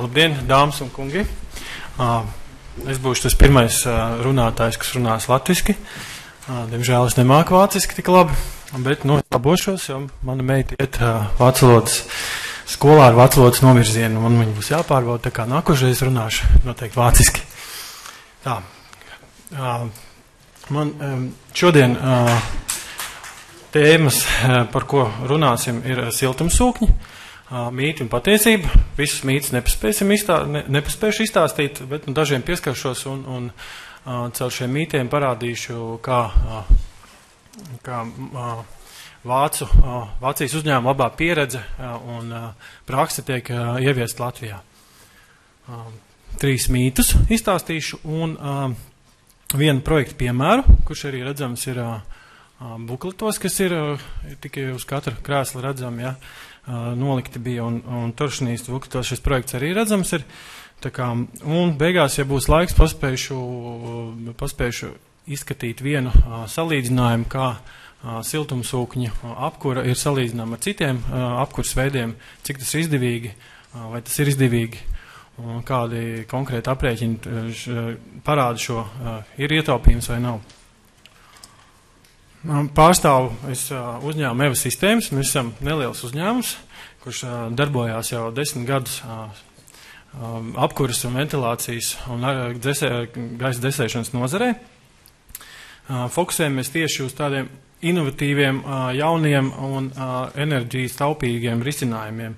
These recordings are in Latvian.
Labdien, dāmas un kungi! Es būšu tas pirmais runātājs, kas runās latviski. Diemžēl es nemāku vāciski tik labi, bet labošos, jo mana meita iet vācu valodas skolā ar vācu valodas novirzienu. Man viņa būs jāpārbauda, tā kā nākošais runāšu noteikti vāciski. Tā. Man šodien tēmas, par ko runāsim, ir siltumsūkņi, mīti un patiesība. Visus mītus nepaspēšu izstāstīt, bet dažiem pieskaršos un caur šiem mītiem parādīšu, kā Vācijas uzņēmuma labā pieredze un prakse tiek ieviest Latvijā. 3 mītus izstāstīšu un vienu projektu piemēru, kurš arī redzams ir bukletos, kas ir tikai uz katra krēsla redzam, ja, nolikti bija un turšinīs bukletos šis projekts arī redzams ir. Tā kā, un beigās, ja būs laiks, paspējušu izskatīt vienu salīdzinājumu, kā siltumsūkņu apkura ir salīdzinām ar citiem apkuras veidiem, cik tas ir izdevīgi, vai tas ir izdevīgi, un kādi konkrēti aprēķini parāda šo, ir ietaupījums vai nav. Pārstāvu es uzņēmumu EVA sistēmas, mēs esam neliels uzņēmums, kurš darbojās jau 10 gadus apkuras un ventilācijas un gaisa dzesēšanas nozarē. Fokusējamies tieši uz tādiem inovatīviem, jauniem un enerģijas taupīgiem risinājumiem.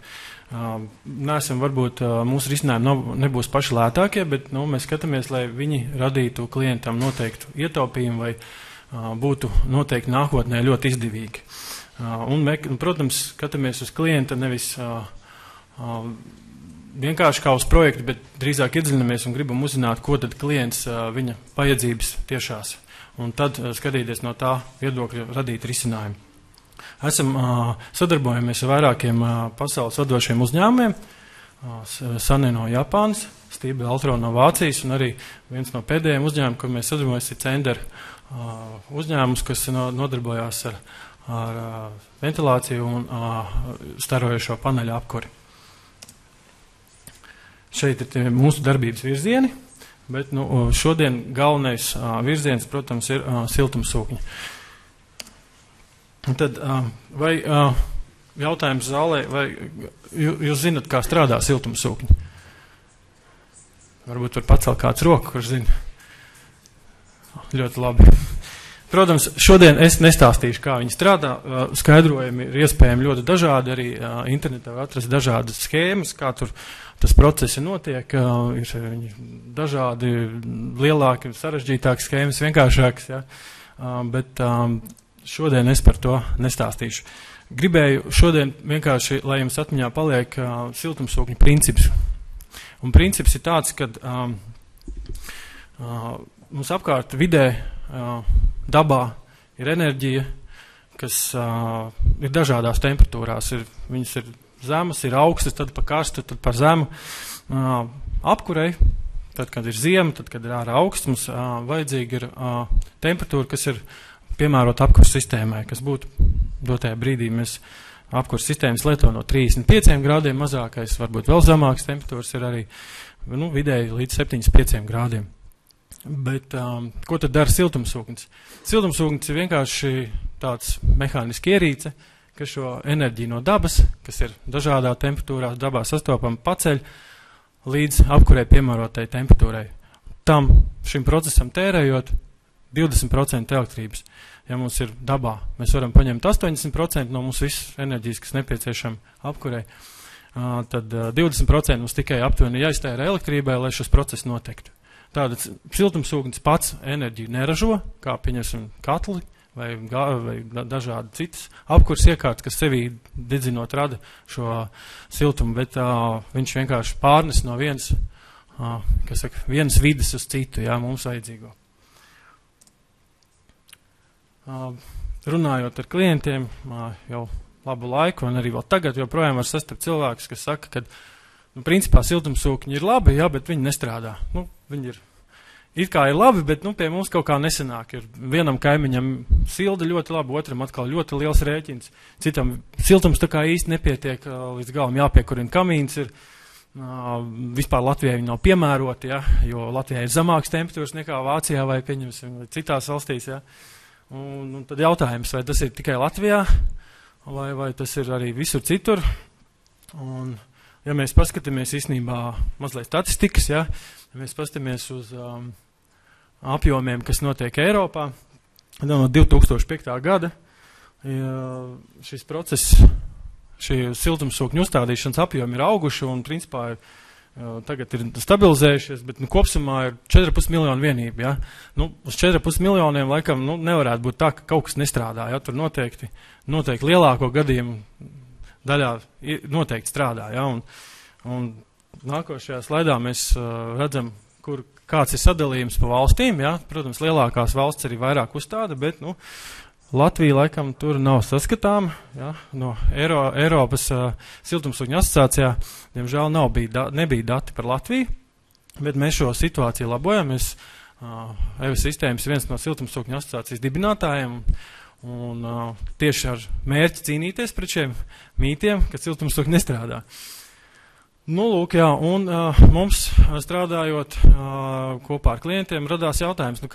Nesam varbūt mūsu risinājumi nebūs paši lētākie, bet mēs skatāmies, lai viņi radītu klientam noteiktu ietaupījumu vai būtu noteikti nākotnē ļoti izdevīgi. Un, protams, skatāmies uz klienta nevis vienkārši kā uz projektu, bet drīzāk iedziļinamies un gribam uzzināt, ko tad klients viņa vajadzības tiešās. Un tad skatīties no tā viedokļa radīt risinājumu. Esam sadarbojamies ar vairākiem pasaules vadošiem uzņēmumiem. Sane no Japānas, Stiebel Altro no Vācijas un arī viens no pēdējiem uzņēmumiem, kur mēs sadarbojamies, ir Cender uzņēmums, kas nodarbojās ar ventilāciju un starojošo paneļu apkuri. Šeit ir mūsu darbības virzieni, bet šodien galvenais virziens, protams, ir siltumsūkņi. Tad, vai jautājums zālē, vai jūs zinat, kā strādā siltumsūkņi? Varbūt var pacelt kāds roku, kurš zina. Ļoti labi. Protams, šodien es nestāstīšu, kā viņi strādā. Skaidrojumi ir iespējami ļoti dažādi, arī internetā var atrast dažādas schēmas, kā tur tas procesi notiek. Ir dažādi lielāki, sarežģītāki schēmas, vienkāršākas, ja? Bet šodien es par to nestāstīšu. Gribēju šodien vienkārši, lai jums atmiņā paliek siltumsūkņu princips. Un princips ir tāds, ka mums apkārt vidē, dabā ir enerģija, kas ir dažādās temperatūrās. Viņas ir zemas, ir augstas, tad pa karstu, tad par zemu. Apkurei, tad, kad ir ziema, tad, kad ir ārā augsts, mums vajadzīga ir temperatūra, kas ir piemērota apkuras sistēmai, kas būtu dotajā brīdī mēs apkuras sistēmas lieto no 35 grādiem mazākais, varbūt vēl zemāks temperatūras ir arī vidēji līdz 75 grādiem. Bet ko tad dara siltumsūknis? Siltumsūknis ir vienkārši tāds mehāniski ierīce, kas šo enerģiju no dabas, kas ir dažādā temperatūrā dabā sastopama, paceļ līdz apkurē piemērotai temperatūrai. Šim procesam tērējot 20% elektrības. Ja mums ir dabā, mēs varam paņemt 80% no mūsu visas enerģijas, kas nepieciešama apkurē, tad 20% mums tikai aptuveni jāiztērē elektrībai, lai šis process notektu. Tātad siltumsūknis pats enerģiju neražo, kā pieņemsim katli vai dažādi citas apkuras iekārtas, kas sevī dedzinot rada šo siltumu, bet viņš vienkārši pārnes no vienas vides uz citu, jā, mums vajadzīgo. Runājot ar klientiem jau labu laiku, un arī vēl tagad joprojām var sastapt cilvēkus, kas saka, ka principā siltumsūkņi ir labi, jā, bet viņi nestrādā. Viņi ir it kā ir labi, bet pie mums kaut kā nesanāk. Ir vienam kaimiņam silda ļoti labi, otram atkal ļoti liels rēķins. Citam siltums tā kā īsti nepietiek līdz galam jāpiekurina kamīns ir. Vispār Latvijai viņi nav piemēroti, ja, jo Latvijai ir zemāks temperatūras nekā Vācijā vai, pieņemsim, vai citās valstīs. Ja. Un tad jautājums, vai tas ir tikai Latvijā, vai tas ir arī visur citur. Un, ja mēs paskatāmies īstenībā mazliet statistikas, ja mēs paskatāmies uz apjomiem, kas notiek Eiropā, no 2005. Gada šis process, šī siltumsūkņu uzstādīšanas apjomi ir auguši un principā tagad ir stabilizējušies, bet kopsumā ir 4,5 miljonu vienību. Ja? Uz 4,5 miljoniem laikam nevarētu būt tā, ka kaut kas nestrādā. Ja? Tur noteikti lielāko gadījumu daļā noteikti strādā. Ja? Un nākošajā slaidā mēs redzam, kāds ir sadalījums pa valstīm. Ja? Protams, lielākās valsts arī vairāk uzstāda, bet Latvija laikam tur nav saskatāma. Ja? No Eiropas siltumsūkņu asociācijā, diemžēl nebija dati par Latviju, bet mēs šo situāciju labojam. EVA sistēmas ir viens no siltumsūkņu asociācijas dibinātājiem, un tieši ar mērķi cīnīties pret šiem mītiem, ka siltumsūkņi nestrādā. Lūk, jā, un mums strādājot kopā ar klientiem radās jautājums,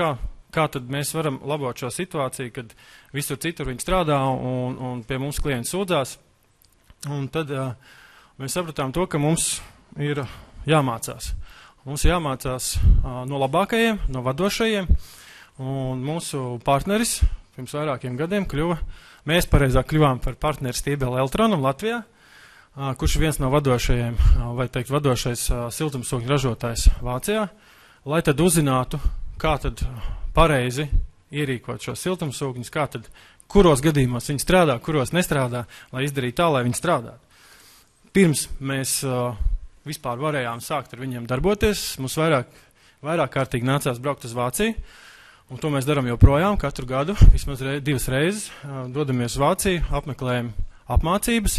kā tad mēs varam labot šo situāciju, kad visur citur viņi strādā un pie mums klienti sūdzās. Un tad mēs sapratām to, ka mums ir jāmācās. Mums ir jāmācās no labākajiem, no vadošajiem. Un mūsu partneris pirms vairākiem gadiem mēs pareizāk kļuvām par partneri Stiebele Eltronam Latvijā, kurš ir viens no vadošajiem, vai teikt, vadošais siltumsūkņu ražotājs Vācijā, lai tad uzzinātu, kā tad pareizi ierīkot šo siltumsūkņus, kuros gadījumos viņi strādā, kuros nestrādā, lai izdarītu tā, lai viņi strādātu. Pirms mēs vispār varējām sākt ar viņiem darboties, mums vairāk kārtīgi nācās braukt uz Vāciju, un to mēs darām joprojām katru gadu, vismaz 2 reizes, dodamies uz Vāciju, apmeklējam apmācības,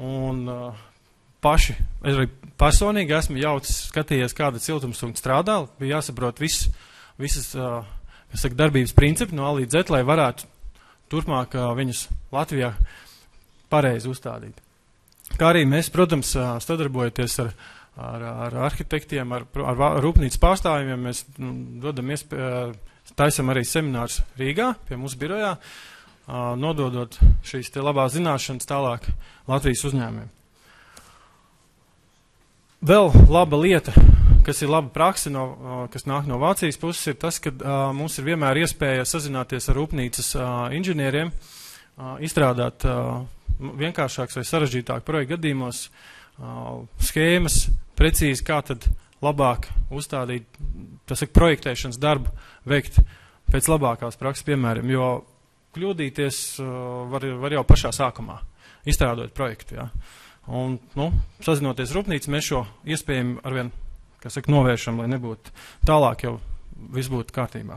un es arī personīgi esmu skatījies, kāda siltumsūkņa strādā, bija jāsaprot visas darbības principi no A līdz Z, lai varētu turpmāk viņus Latvijā pareizi uzstādīt. Kā arī mēs, protams, sadarbojoties ar arhitektiem, ar rūpnīcas pārstāvjiem, mēs taisam arī seminārus Rīgā pie mūsu birojā, nododot šīs te labās zināšanas tālāk Latvijas uzņēmumiem. Vēl laba lieta, kas ir laba praksa, kas nāk no Vācijas puses, ir tas, ka mums ir vienmēr iespēja sazināties ar rūpnīcas inženieriem, izstrādāt vienkāršāks vai sarežģītāk projektu gadījumos schēmas, precīzi kā tad labāk uzstādīt, projektēšanas darbu veikt pēc labākās prakses piemēriem, jo kļūdīties var jau pašā sākumā, izstrādot projektu. Ja. Un, sazinoties rūpnīcu, mēs šo iespējami arvien, novēršam, lai nebūtu tālāk jau viss būtu kārtībā.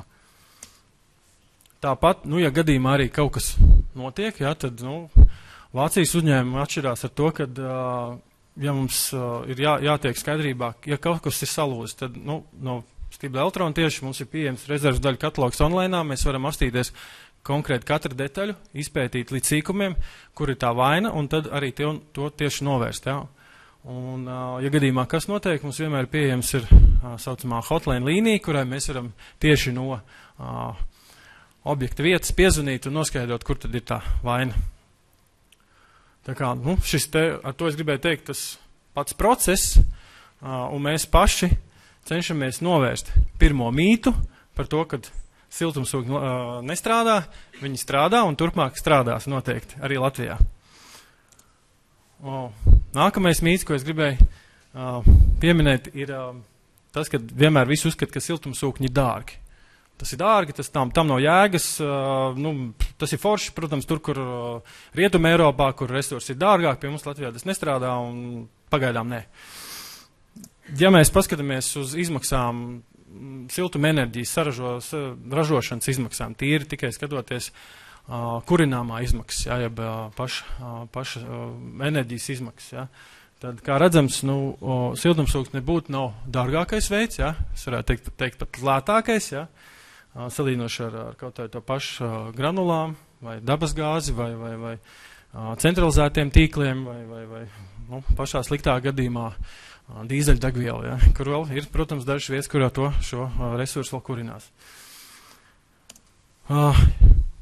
Tāpat, ja gadījumā arī kaut kas notiek, ja, tad, Vācijas uzņēmumi atšķirās ar to, kad, ja mums ir jātiek skaidrībā, ja kaut kas ir salūzis, tad, no Stiebele Eltrona tieši mums ir pieejams rezerves daļu katalogs online, mēs varam apstīties konkrēti katru detaļu, izpētīt līdz sīkumiem, kur ir tā vaina, un tad arī to tieši novērst. Ja. Un, ja gadījumā kas notiek, mums vienmēr pieejams ir saucamā hotline līnija, kurai mēs varam tieši no objekta vietas piezvanīt un noskaidrot, kur tad ir tā vaina. Tā kā, ar to es gribēju teikt, tas pats process, un mēs paši cenšamies novērst pirmo mītu par to, kad siltumsūkņi nestrādā, viņi strādā un turpmāk strādās noteikti arī Latvijā. Nākamais mīts, ko es gribēju pieminēt, ir tas, ka vienmēr visi uzskata, ka siltumsūkņi ir dārgi. Tas ir dārgi, tam nav jēgas, tas ir forši, protams, tur, kur Rietuma Eiropā, kur resursi ir dārgāk, pie mums Latvijā tas nestrādā un pagaidām nē. Ja mēs paskatāmies uz izmaksām, siltuma enerģijas ražošanas izmaksām, tīri tikai skatoties kurināmā izmaksas, ja, jeb paša enerģijas izmaksas. Ja. Tad, kā redzams, siltumsūknis nebūtu nav dārgākais veids, ja, es varētu teikt pat lētākais, ja, salīdinoši ar kaut to pašu granulām vai dabasgāzi vai centralizētiem tīkliem vai pašā sliktā gadījumā dīzeļdegviela, ja, kur vēl ir, protams, dažas vietas, kurā šo resursu vēl kurinās.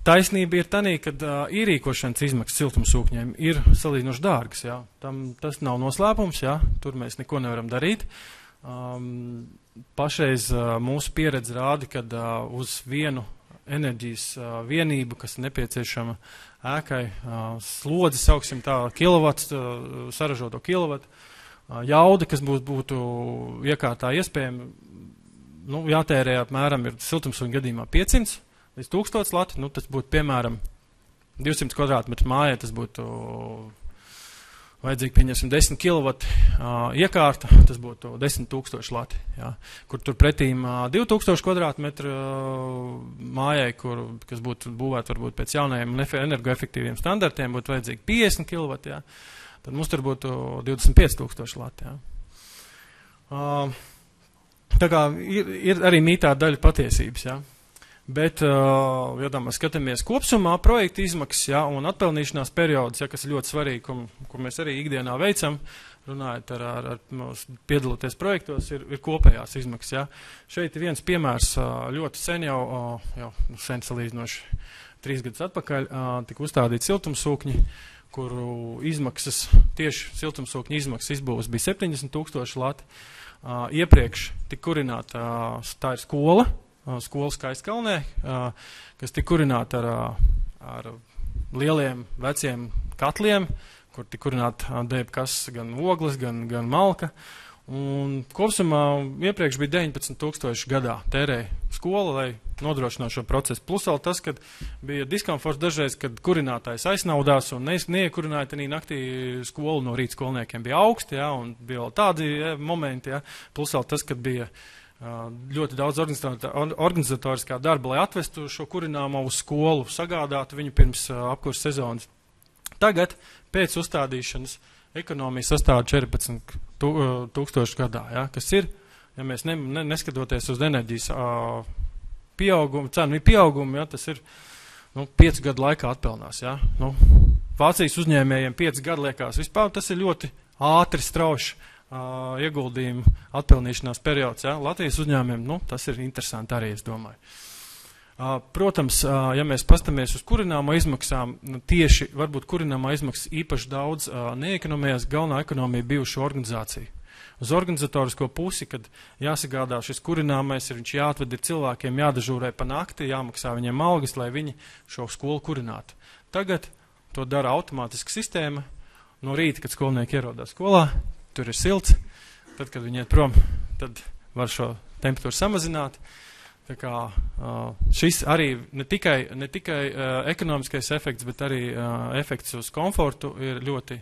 Taisnība ir tanī, kad ierīkošanas izmaksas siltumsūkņiem ir salīdzinoši dārgas. Ja. Tas nav noslēpums, ja. Tur mēs neko nevaram darīt. Pašreiz mūsu pieredze rāda, kad uz vienu enerģijas vienību, kas nepieciešama ēkai, slodzi, sauksim tā, kilovats, saražoto kilovatu, jauda, kas būtu iekārtā iespējama, jātērē apmēram ir siltumsūkņu gadījumā 500 līdz 1000 lati, tas būtu piemēram 200 kvadrātmetru mājai, tas būtu vajadzīgi, pieņemsim, 10 kW iekārta, tas būtu 10 000 lati, ja, kur tur pretīm 2000 kvadrātmetru mājai, kas būtu būvēta varbūt pēc jaunajiem energoefektīviem standartiem, būtu vajadzīgi 50 kW, ja, tad mums tur būtu 25 000 lati. Ja. Tā kā ir arī mītā daļa patiesības, ja. Bet, ja mēs skatāmies kopsumā projekta izmaksas, ja, un atpelnīšanās periods, ja, kas ir ļoti svarīgi, ko mēs arī ikdienā veicam, runājot ar piedaloties projektos, ir kopējās izmaksas. Ja. Šeit ir viens piemērs ļoti sen jau sen salīdzinoši 3 gadus atpakaļ, tika uzstādīti siltumsūkņi, kuru izmaksas, tieši siltumsūkņu izmaksas izbūves bija 70 000 lati. Iepriekš tika kurināta, tā ir skola Skaistkalnē, kas tika kurināta ar lieliem veciem katliem, kur tika kurināta dēbkas gan ogles, gan malka. Un kopsumā iepriekš bija 19 000 gadā tērēja skola, lai nodrošinātu šo procesu. Plus vēl tas, kad bija diskomforts dažreiz, kad kurinātājs aiznaudās un neiekurināja tenī naktī skolu no rīta skolniekiem bija augsti, ja, un bija vēl tādi momenti, ja. Plus vēl tas, kad bija ļoti daudz organizatoriskā darba, lai atvestu šo kurināmo uz skolu, sagādātu viņu pirms apkurs sezonas. Tagad, pēc uzstādīšanas, ekonomija sastāv 14 000 gadā, ja, kas ir, ja mēs neskatoties uz enerģijas pieaugumu, cenu pieaugumu, ja, tas ir 5 gadu laikā atpelnās. Ja. Vācijas uzņēmējiem 5 gadu liekas vispār, tas ir ļoti ātri strauši ieguldījumu atpelnīšanās periods. Ja? Latvijas uzņēmumiem, tas ir interesanti arī, es domāju. Protams, ja mēs pastamies uz kurināmo izmaksām, tieši varbūt kurināmā izmaksas īpaši daudz neekonomējās, galvenā ekonomija bijuši organizācija. Uz organizatorisko pusi, kad jāsagādā šis kurināmais, viņš jāatved ir cilvēkiem, jādažūrē pa nakti, jāmaksā viņiem algas, lai viņi šo skolu kurinātu. Tagad to dara automātiska sistēma. No rīta, kad skolnieki ierodās skolā, tur ir silts, tad, kad viņi iet prom, tad var šo temperatūru samazināt. Tā kā šis arī ne tikai ekonomiskais efekts, bet arī efekts uz komfortu ir ļoti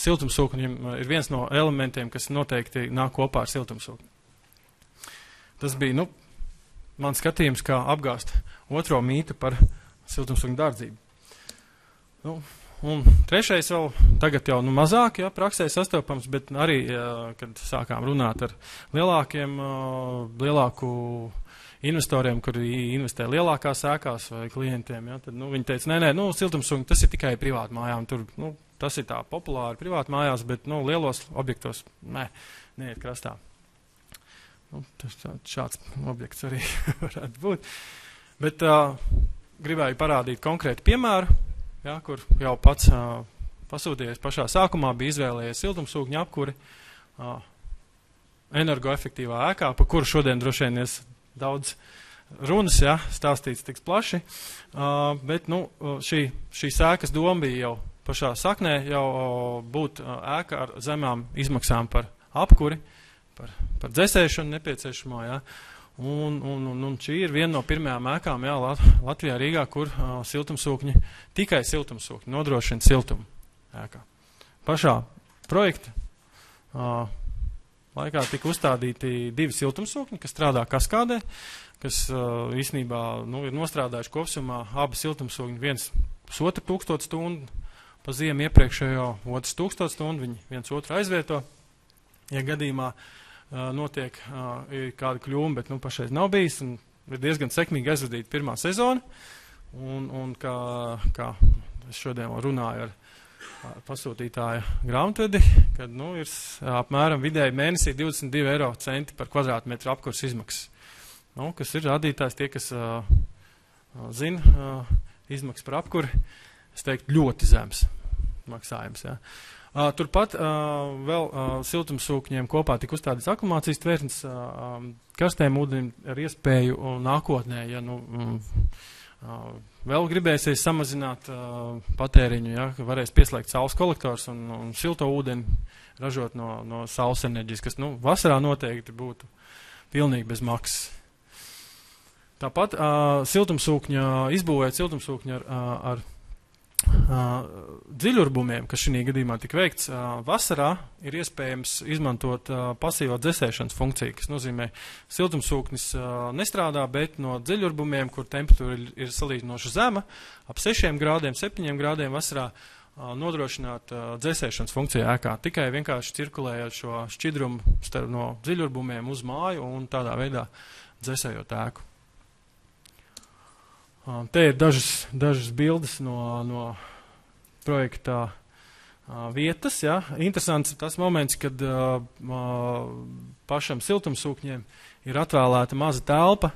siltumsūkņiem, ir viens no elementiem, kas noteikti nāk kopā ar siltumsūkni. Tas bija, mans skatījums, kā apgāst otro mītu par siltumsūkņu dārdzību. Un trešais vēl tagad jau mazāk, ja, praksē sastopams, bet arī, kad sākām runāt ar lielāku investoriem, kuri investē lielākās ēkās vai klientiem, ja, tad viņi teica, nē, siltumsūkņi tas ir tikai privātu mājām, tur, tas ir tā populāri privātu mājās, bet, lielos objektos, neiet krastā. Šāds objekts arī varētu būt. Bet gribēju parādīt konkrētu piemēru, ja, kur jau pats pasūtījies pašā sākumā, bija izvēlējies siltumsūkņu apkuri energoefektīvā ēkā, pa kuru šodien droši vien ir daudz runas, ja, stāstīts tiks plaši, bet šīs ēkas doma bija jau pašā saknē, jau būt ēka ar zemām izmaksām par apkuri, par dzēsēšanu nepieciešamo, ja. Un šī ir viena no pirmajām ēkām, jā, Latvijā, Rīgā, kur siltumsūkņi, tikai siltumsūkņi nodrošina siltumu ēkā. Pašā projekta laikā tika uzstādīti 2 siltumsūkņi, kas strādā kaskādē, kas īstenībā ir nostrādājuši kopsumā abi siltumsūkņi, viens 1500 stundu pa ziemu iepriekšējo, otrs 1000 stundu, viņi viens otru aizvieto, ja gadījumā notiek kāda kļūma, bet pašreiz nav bijis, un ir diezgan sekmīgi aizvadīta pirmā sezona, un kā es šodien runāju ar pasūtītāja grāmatvedi, kad ir apmēram vidēji mēnesī 22 centi par kvadrātmetru apkurs izmaksas. Kas ir rādītājs tie, kas zina izmaksas par apkuri, es teiktu ļoti zems maksājums. Ja. Turpat vēl siltumsūkņiem kopā tika uzstādīts akumulācijas tvertnes karstējiem ūdenim ar iespēju nākotnē, ja vēl gribēsies samazināt patēriņu, ja, ka varēs pieslēgt saules kolektors un silto ūdeni ražot no saules enerģijas, kas vasarā noteikti būtu pilnīgi bez maksas. Tāpat izbūvēt siltumsūkņu ar dziļurbumiem, kas šī gadījumā tika veikts vasarā, ir iespējams izmantot pasīvo dzesēšanas funkciju, kas nozīmē siltumsūknis nestrādā, bet no dziļurbumiem, kur temperatūra ir salīdzinoši zema, ap 6 grādiem, 7 grādiem vasarā nodrošināt dzesēšanas funkciju ēkā, tikai vienkārši cirkulējot šo šķidrumu no dziļurbumiem uz māju un tādā veidā dzesējot ēku. Te ir dažas bildes no projekta vietas. Ja. Interesants tas moments, kad pašam siltumsūkņiem ir atvēlēta maza telpa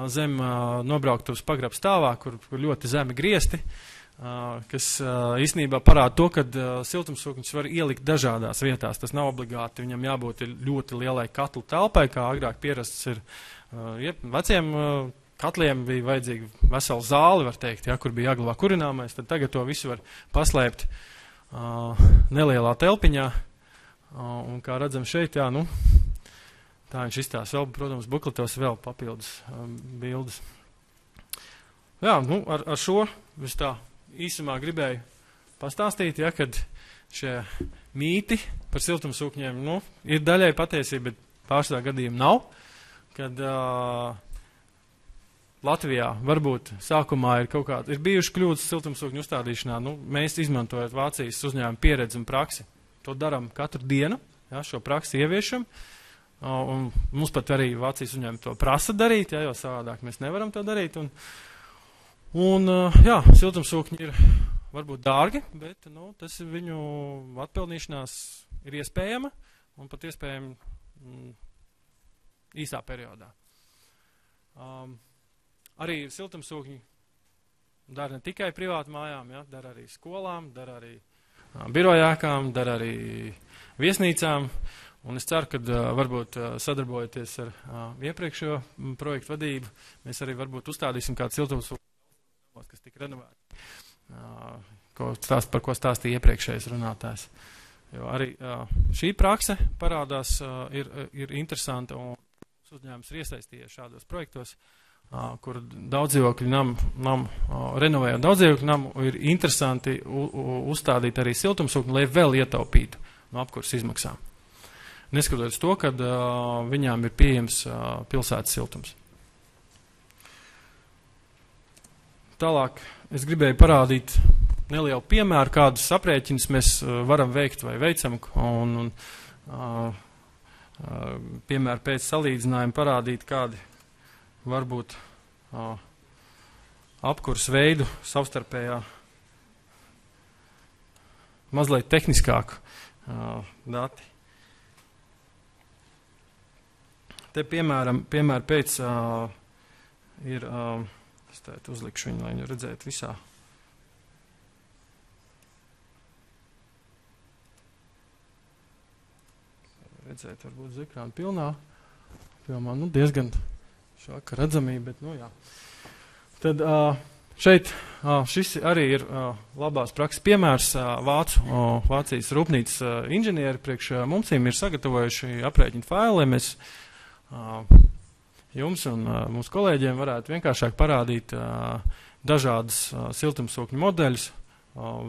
zem nobrauktuvas pagraba stāvā, kur ļoti zemi griesti, kas īstenībā parāda to, ka siltumsūkņus var ielikt dažādās vietās. Tas nav obligāti, viņam jābūt ļoti lielai katlu telpai, kā agrāk pierasts ir veciem katliem bija vajadzīga vesela zāle, var teikt, ja, kur bija jāglabā kurināmais, tad tagad to visu var paslēpt nelielā telpiņā, un kā redzam šeit, jā, tā viņš izstās vēl, protams, bukletos vēl papildus bildes. Jā, ar šo es tā īsumā gribēju pastāstīt, ja, kad šie mīti par siltumsūkņiem, ir daļai patiesība, bet pārsvarā gadījumi nav, kad Latvijā varbūt sākumā ir bijuši kļūdas siltumsūkņu uzstādīšanā. Mēs izmantojot Vācijas uzņēmumu pieredzi un praksi, to darām katru dienu, ja, šo praksi ieviešam. Un mums pat arī Vācijas uzņēmumi to prasa darīt, ja, jo savādāk mēs nevaram to darīt. Jā, siltumsūkņi ir varbūt dārgi, bet tas viņu atpelnīšanās ir iespējama un pat iespējama īsā periodā. Arī siltumsūkņi dara ne tikai privātu mājām, ja, dara arī skolām, dara arī birojākām, dara arī viesnīcām. Un es ceru, ka varbūt sadarbojoties ar iepriekšējo projektu vadību, mēs arī varbūt uzstādīsim kādu siltumsūkņu, kas tika renovēti, par ko stāstīja iepriekšējais runātājs. Jo arī šī prakse parādās ir interesanta un uzņēmums ir iesaistījies šādos projektos, kur daudzdzīvokļu namu renovējot daudzdzīvokļu namu, ir interesanti uzstādīt arī siltumsūkni, lai vēl ietaupītu no apkurs izmaksām. Neskatoties to, kad viņām ir pieejams pilsētas siltums. Tālāk es gribēju parādīt nelielu piemēru, kādus aprēķinus mēs varam veikt vai veicam, un piemēru pēc salīdzinājuma parādīt, kādi varbūt apkurs veidu savstarpējā mazliet tehniskāku dati. Te piemēram pēc ir, es tētu uzlikšu viņu, lai viņu redzētu visā. Redzēt, varbūt uz ekrāna pilnā. Diezgan šāka redzamība, bet, jā. Tad šeit šis arī ir labās prakses piemērs. Vācijas rūpnīcas inženieri priekš mums ir sagatavojuši aprēķinu failu, lai mēs jums un mūsu kolēģiem varētu vienkāršāk parādīt dažādas siltumsūkņu modeļus,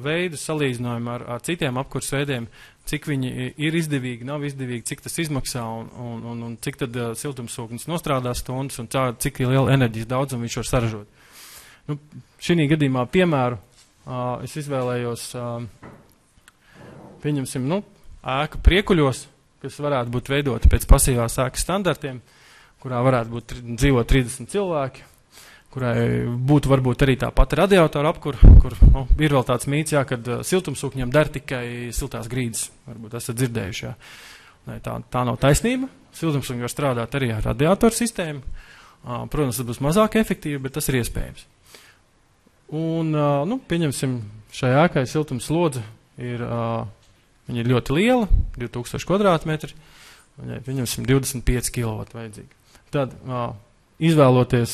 veidu salīdzinājumu ar citiem apkurs veidiem, cik viņi ir izdevīgi, nav izdevīgi, cik tas izmaksā un cik tad siltumsūknis nostrādās stundas un cik liela enerģijas daudzumu viņš var saražot. Šī gadījumā piemēru es izvēlējos, pieņemsim, ēku Priekuļos, kas varētu būt veidota pēc pasīvās ēkas standartiem, kurā varētu būt dzīvot 30 cilvēki, kurai būtu varbūt arī tā pati radiatora apkur, kur ir vēl tāds mīts, jā, kad siltumsūkņiem der tikai siltās grīdas. Varbūt esat dzirdējuši, jā. Tā nav taisnība. Siltumsūkņi var strādāt arī ar radiatoru sistēmu. Protams, tas būs mazāk efektīvi, bet tas ir iespējams. Un, pieņemsim, šai ēkai siltums slodze viņa ir ļoti liela, 2000 kvadrātmetri, pieņemsim 25 kW vajadzīgi. Tad, izvēloties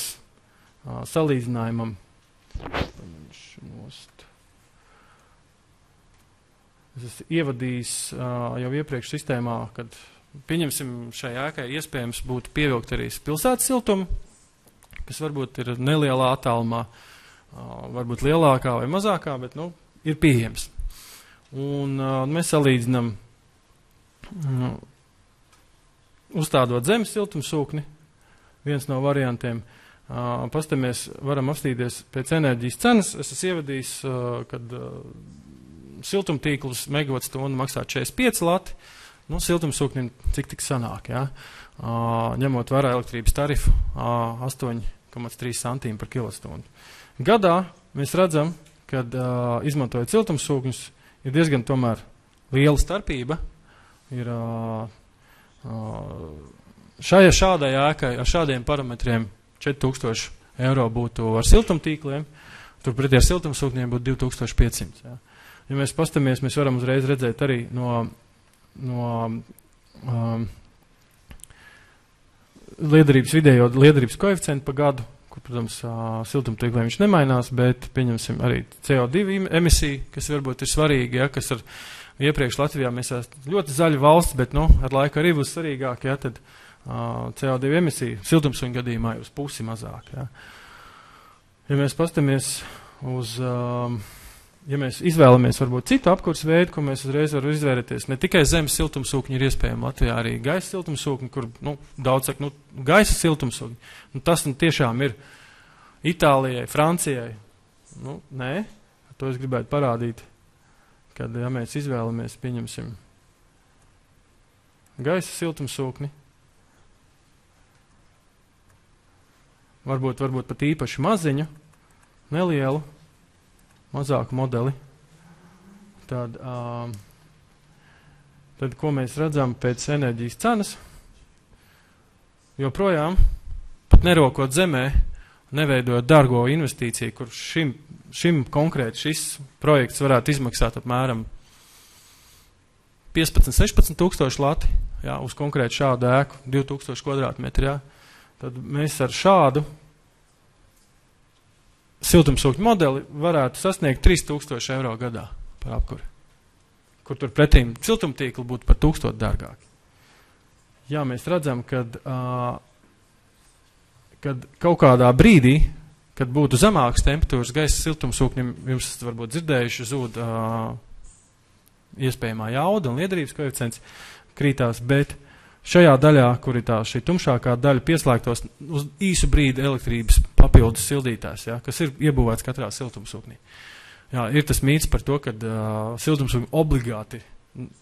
salīdzinājumam, es esmu ievadījis jau iepriekš sistēmā, kad pieņemsim šai ēkai iespējams būtu pievilkt arī pilsētas siltumu, kas varbūt ir nelielā attālumā, varbūt lielākā vai mazākā, bet, ir pieejams. Un mēs salīdzinām uzstādot zemes siltumsūkni, viens no variantiem. Pastamies, varam apstīties pēc enerģijas cenas. Es esmu ievadījis, kad siltumtīklus megavatstundu maksā 45 lati. Siltumsūknim cik tik sanāk, jā? Ņemot vērā elektrības tarifu 8,3 centīmi par kilovatstundu. Gadā mēs redzam, kad izmantojot siltumsūkņus, ir diezgan tomēr liela starpība. Ir šādai ēkai ar šādiem parametriem 4000 eiro būtu ar siltumtīkliem, turpretī ar siltumsūkņiem būtu 2500. Jā. Ja mēs pastamies, mēs varam uzreiz redzēt arī no vidējo liederības koeficientu pa gadu, kur, protams, siltumtīkliem viņš nemainās, bet pieņemsim arī CO2 emisiju, kas varbūt ir svarīgi, ja, kas ar iepriekš Latvijā mēs esam ļoti zaļa valsts, bet, ar laiku arī būs svarīgāk, ja, tad CO2 emisija siltumsūkņu gadījumā ir uz pusi mazāk. Ja, ja mēs pastamies uz, ja mēs izvēlamies varbūt citu apkurs veidu, ko mēs uzreiz varam izvērties, ne tikai zemes siltumsūkņi ir iespējami Latvijā, arī gaisa siltumsūkņi, kur, daudz saka, gaisa siltumsūkņi. Tas tiešām ir Itālijai, Francijai. Nē, to es gribētu parādīt, kad, ja mēs izvēlamies, pieņemsim gaisa siltumsūkni, varbūt pat īpaši maziņu, nelielu, mazāku modeli, tad ko mēs redzam pēc enerģijas cenas, joprojām, pat nerokot zemē, neveidojot dārgo investīciju, kur šim konkrēti šis projekts varētu izmaksāt apmēram 15-16 tūkstoši lati, jā, uz konkrēti šādu ēku, 2000 kvadrātmetri, jā. Tad mēs ar šādu siltumsūkņu modeli varētu sasniegt 3000 eiro gadā par apkuri, kur tur pretīm siltumtīkli būtu par 1000 dārgāki. Jā, mēs redzam, kad kaut kādā brīdī, kad būtu zemākas temperatūras gaisa siltumsūkņiem, jums varbūt dzirdējuši, zūd iespējamā jauda un liederības koeficients krītās, bet šajā daļā, kur ir šī tumšākā daļa, pieslēgtos uz īsu brīdi elektrības papildus sildītājs, ja, kas ir iebūvēts katrā siltumsūknī. Jā, ir tas mīts par to, ka siltumsūkņi obligāti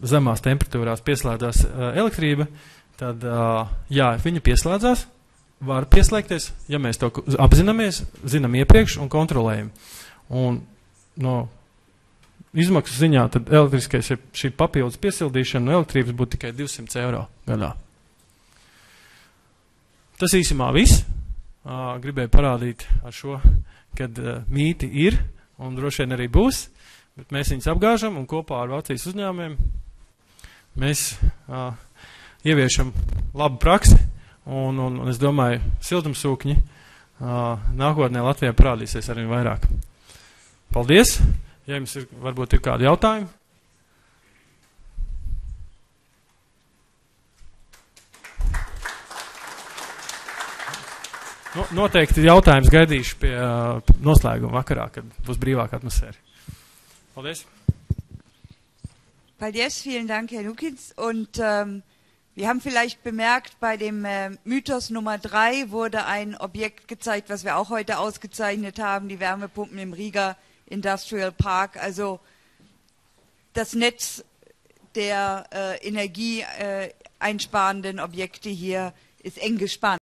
zemās temperatūrās pieslēdzās elektrība, tad, jā, viņa pieslēdzās, var pieslēgties, ja mēs to apzināmies, zinām iepriekš un kontrolējam. Un no izmaksu ziņā, tad elektriskais šī papildus piesildīšana no elektrības būtu tikai 200 eiro gadā. Tas īsumā viss. Gribēju parādīt ar šo, kad mīti ir un droši vien arī būs, bet mēs viņus apgāžam un kopā ar Vācijas uzņēmumiem mēs ieviešam labu praksi un es domāju, siltumsūkņi nākotnē Latvijā parādīsies arī vairāk. Paldies! Ja jums varbūt ir kādi jautājumi? Noteikti jautājums gaidīšu pie noslēguma vakarā, kad būs brīvāka atmosfēra. Paldies! Paldies, vielen Dank, Herr Lukins. Und wir haben vielleicht bemerkt, bei dem Mythos Nummer 3 wurde ein Objekt gezeigt, was wir auch heute ausgezeichnet haben, die Wärmepumpen im Riga Industrial Park, also das Netz der energieeinsparenden Objekte hier ist eng gespannt.